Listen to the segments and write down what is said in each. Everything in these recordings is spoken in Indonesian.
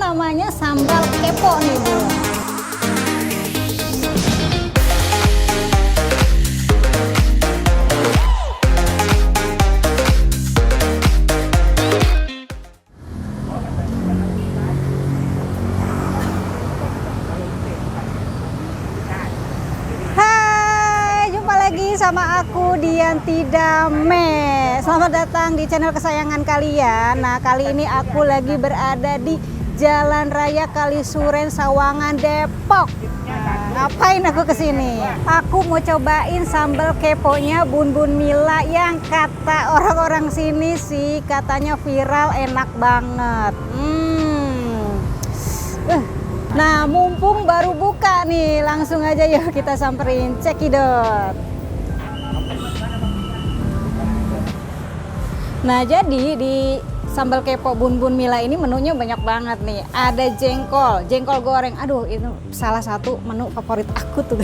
namanya sambal kepo nih Bu. Hai, jumpa lagi sama aku Dianti Dame. Selamat datang di channel kesayangan kalian. Nah, kali ini aku lagi berada di Jalan Raya Kalisuren, Sawangan, Depok. Nah, ngapain aku kesini? Aku mau cobain sambal keponya Bun Bun Mila yang kata orang-orang sini sih katanya viral, enak banget. Nah, mumpung baru buka nih, langsung aja yuk kita samperin, cekidot. Nah, jadi di sambal kepo Bun Bun Mila ini menunya banyak banget nih. Ada jengkol goreng. Aduh, itu salah satu menu favorit aku tuh.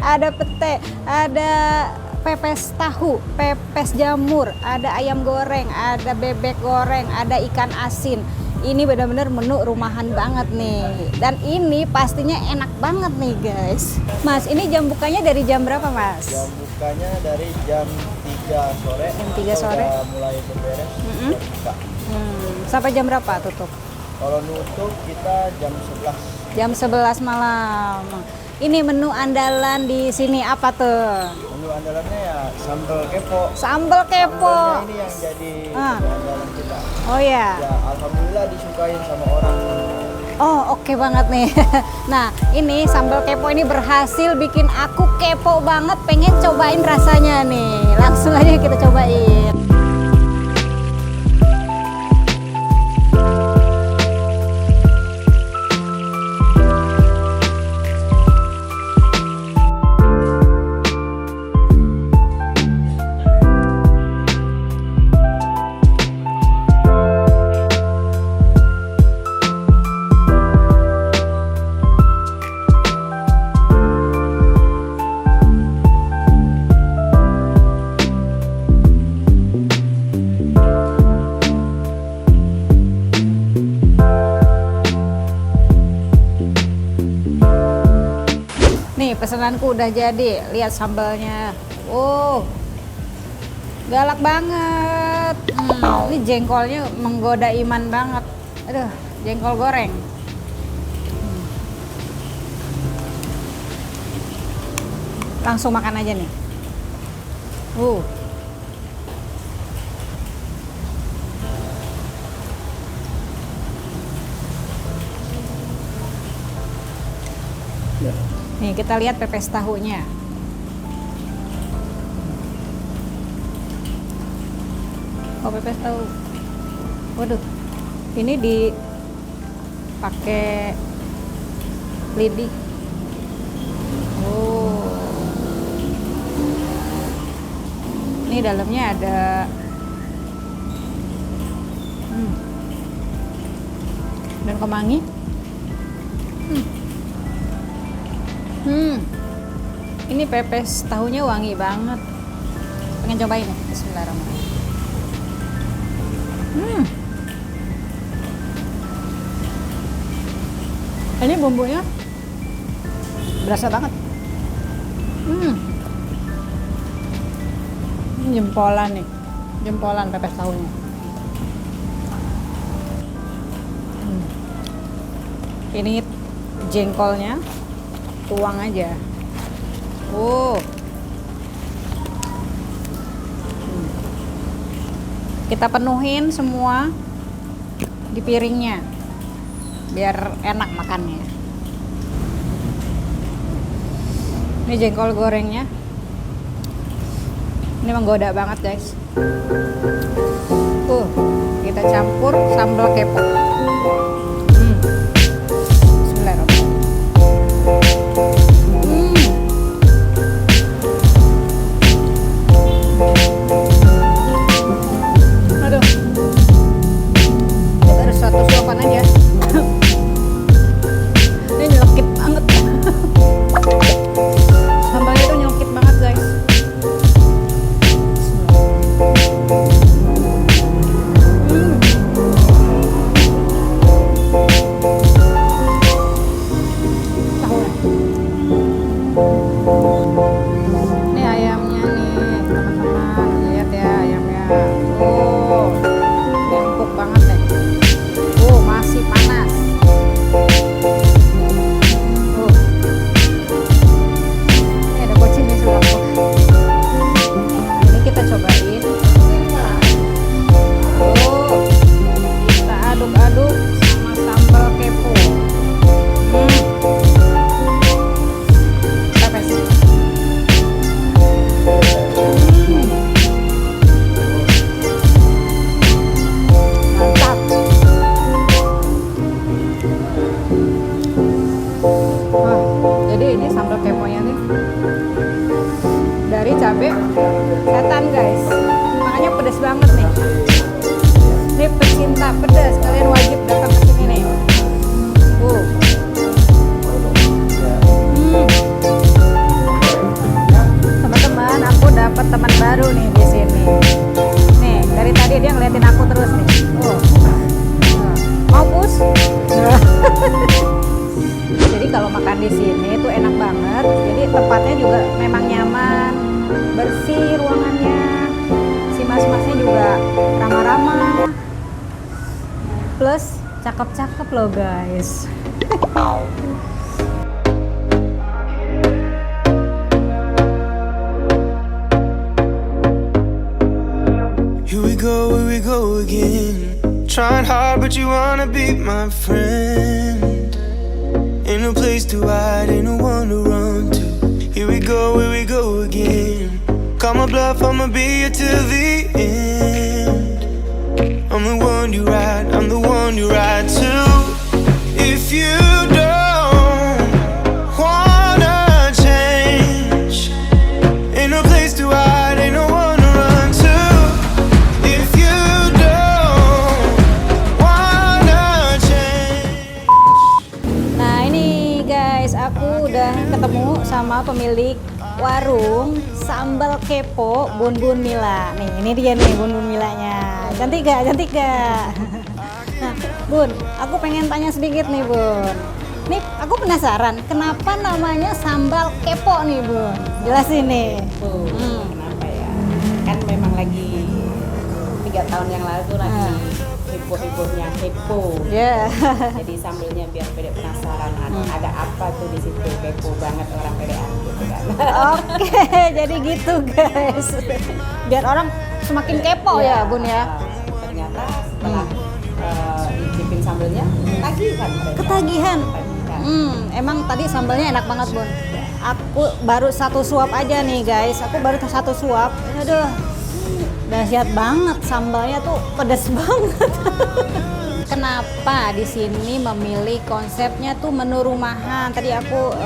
Ada pete, ada pepes tahu, pepes jamur, ada ayam goreng, ada bebek goreng, ada ikan asin. Ini benar-benar menu rumahan banget nih. Dan ini pastinya enak banget nih guys. Mas, ini jam bukanya dari jam berapa Mas? Jam bukanya dari jam 3 sore. Jam 3 sore? Udah mulai berberes, buka. Sampai jam berapa tutup? Kalau nutup kita jam 11. Jam 11 malam. Ini menu andalan di sini apa tuh? Menu andalannya ya sambal kepo. Sambal kepo. Sambalnya ini yang jadi menu andalan kita. Oh ya. Ya, alhamdulillah disukain sama orang. Oh, oke banget nih. Nah, ini sambal kepo ini berhasil bikin aku kepo banget, pengen cobain rasanya nih. Langsung aja kita cobain. Nih pesananku udah jadi, lihat sambalnya. Oh, galak banget. Ini jengkolnya menggoda iman banget. Aduh, jengkol goreng. Langsung makan aja nih. Nih kita lihat pepes tahunya. Oh, pepes tahu. Waduh, ini dipakai lidi. Oh, ini dalamnya ada dan kemangi. Ini pepes tahunya wangi banget. Pengen cobain ya. Bismillahirrahmanirrahim. Ini bumbunya berasa banget. Ini jempolan nih. Jempolan pepes tahunya. Ini jengkolnya. Tuang aja. Kita penuhin semua di piringnya biar enak makannya. Ini jengkol gorengnya. Ini menggoda banget guys. Kita campur sambal kepo. setan guys, makanya pedes banget nih. Ini pecinta pedas, kalian wajib datang ke sini nih. Teman-teman, aku dapat teman baru nih di sini. Nih, dari tadi dia ngeliatin aku terus nih. Mau pus? Jadi kalau makan di sini itu enak banget. Jadi tempatnya juga memang nyaman, bersih ruangannya. Si mas-masnya juga ramah-ramah. Plus cakep-cakep loh guys. Here we go again. Trying hard, but you wanna be my friend. Ain't no place to hide, ain't no one to run to. Here we go again. Call my bluff, I'ma be here till the end. I'm the one you ride, I'm the one you ride to. If you don't wanna change, ain't no place to hide, ain't no one to run to. If you don't wanna change. Nah ini guys, aku udah ketemu sama pemilik warung sambal kepo Bun Bun Mila. Nih ini dia nih Bun Bun Milanya. Cantik gak? Cantik gak? Nah Bun, aku pengen tanya sedikit nih Bun. Nih aku penasaran, kenapa namanya sambal kepo nih Bun? Jelasin nih. Kenapa ya? Kan memang lagi 3 tahun yang lalu tuh lagi heboh-hebohnya kepo. Ya. Jadi sambilnya biar pede penasaran ada apa tuh di situ, kepo banget orang pedean gitu kan. Oke, jadi gitu guys. Biar orang semakin kepo ya Bun ya. Ternyata setelah dicicipin sambelnya ketagihan mereka. Ketagihan. Emang tadi sambalnya enak banget Bun. Aku baru satu suap aja nih guys. Aku baru satu suap. Aduh, dahsyat banget, sambalnya tuh pedas banget. Kenapa di sini memilih konsepnya tuh menu rumahan? Tadi aku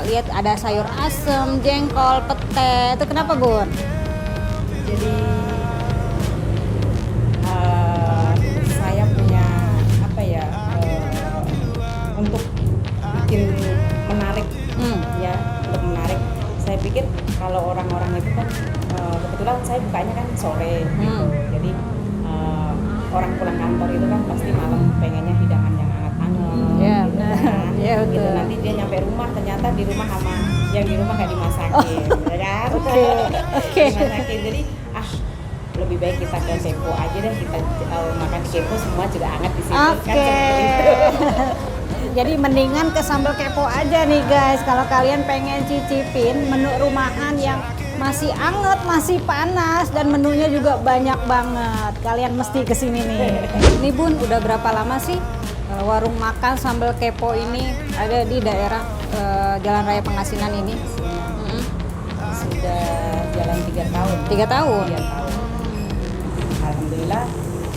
lihat ada sayur asem, jengkol, pete. Itu kenapa Bun? Jadi saya punya apa ya, untuk bikin menarik ya, untuk menarik. Saya pikir kalau orang-orang itu kan kebetulan saya bukanya kan sore gitu. Jadi orang pulang kantor itu kan pasti malam pengennya hidangan yang hangat-hangat. Iya, gitu benar. kan. Iya, Gitu, betul. nanti dia nyampe rumah ternyata di rumah sama yang di rumah gak dimasakin, ya kan? Oke. Dimasakin. Jadi lebih baik kita ke kepo aja deh, kita makan kepo semua juga hangat di situ kan Oke. seperti itu. Jadi mendingan ke sambal kepo aja nih guys. Kalau kalian pengen cicipin menu rumahan yang masih anget, masih panas, dan menunya juga banyak banget, kalian mesti kesini nih. Ini Bun, udah berapa lama sih warung makan sambal kepo ini ada di daerah Jalan Raya Pengasinan ini? Sudah jalan 3 tahun. 3 tahun. 3 tahun. Alhamdulillah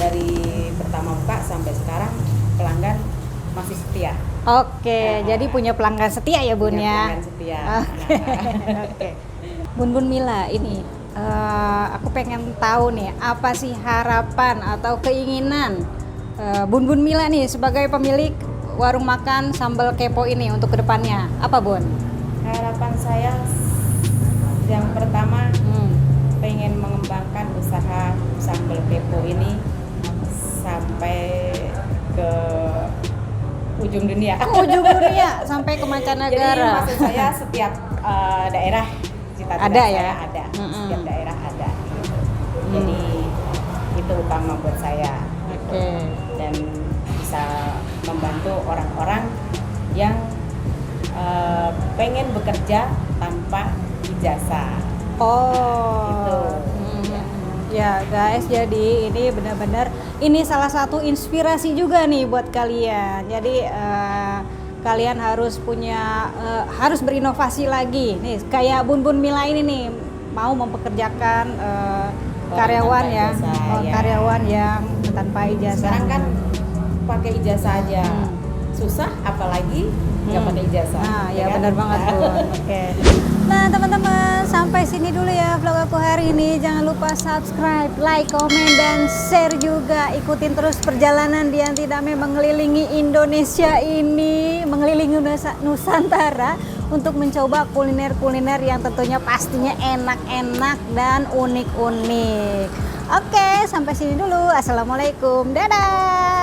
dari pertama buka sampai sekarang pelanggan masih setia. Oke, jadi punya pelanggan setia ya Bun Punya ya. pelanggan setia. Oke. Bun Bun Mila ini aku pengen tahu nih, apa sih harapan atau keinginan Bun Bun Mila nih sebagai pemilik warung makan sambal kepo ini untuk kedepannya? Apa Bun? Harapan saya yang pertama pengen mengembangkan usaha sambal kepo ini sampai ke ujung dunia. Ujung dunia sampai ke Jadi mancanegara. maksud saya setiap daerah cita-cita Ada saya ya? ada, setiap daerah ada. Jadi itu utama buat saya. Oke. Dan bisa membantu orang-orang yang pengen bekerja tanpa ijazah. Oh. Gitu. Ya guys, jadi ini benar-benar ini salah satu inspirasi juga nih buat kalian. Jadi kalian harus punya harus berinovasi lagi. Nih kayak Bun Bun Mila ini nih mau mempekerjakan karyawan tanpa ya, ijazah, ya. karyawan yang tanpa ijazah. Sekarang kan pakai ijazah aja susah, apalagi nggak pakai ijazah. Nah, ya kan? benar banget Bun. Oke. Nah teman-teman, sampai sini dulu ya vlog aku hari ini. Jangan lupa subscribe, like, komen, dan share juga. Ikutin terus perjalanan Dian Tidame mengelilingi Indonesia ini, mengelilingi Nusantara untuk mencoba kuliner-kuliner yang tentunya pastinya enak-enak dan unik-unik. Oke, sampai sini dulu. Assalamualaikum, dadah.